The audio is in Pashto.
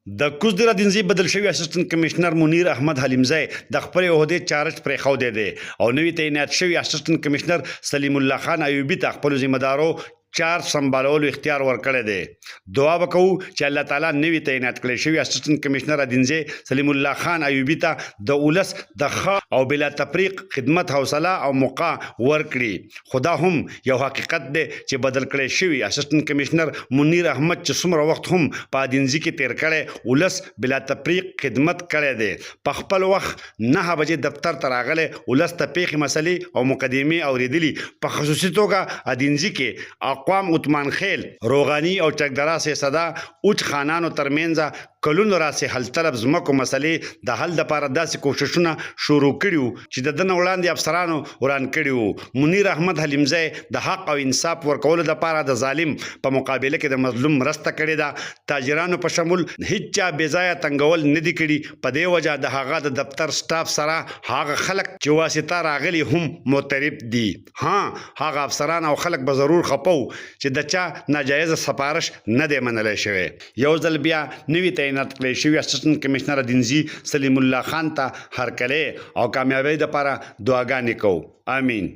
د کوزدره دینزي بدل شوی اسسټنټ کمشنر منیر احمد حلیمزی د خپل عہدې چارج پرېښودی دی او نوی تعینات شوی اسسټنټ کمشنر سلیم الله خان ایوبي ته خپل ذمہدارو چارج سمبالولو اختیار ورکړی دی دعا وکړو چې الله تعالی نوی تعینات کړی شوی اسسټنټ کمشنر دینزي سلیم الله خان ایوبي ته د اولس د ښه او بلا تفریق خدمت حوصله او موقع ورکړي خدا هم یو حقیقت دی چې بدل کړی شوی اسسټنټ کمشنر منیر احمد چې څومره وخت هم په دینزي کې تیر کړی اولس بلا تفریق خدمت کړی دی په خپل وخت 9 بجې دفتر ته راغلی اولس ته پیښې مسلې او مقدمې اوریدلي په خصوصي توګه دینزي کې اقوام عثمان خیل روغانی او چکدرا سے صدا اوچ خانانو ترمنځ کلونو راسي حل طلب زمکو مسلې د حل لپاره داسې کوششونه شروع کړیو چې د دنه وړاندې افسرانو وران کړیو منیر احمد حلیمزی د حق او انصاف ورکولو لپاره د ظالم په مقابله کې د مظلوم مرسته کړې ده تاجرانو په شمول هیڅ چا بې ځایه تنګول نه دي کړي په دې وجه د هغه د دفتر سټاف سره هغه خلک چې واسطه راغلي هم معترف دي ها هغه افسران او خلک به ضرور خپو چې د چا ناجایز سفارش نه دی منلی شوی یو ځل بیا نوي تعینات کړی شوي اسسټنټ کمشنر دینزي سلیم الله خان ته هرکلی او کامیابۍ دپاره دعاګانې کوو امین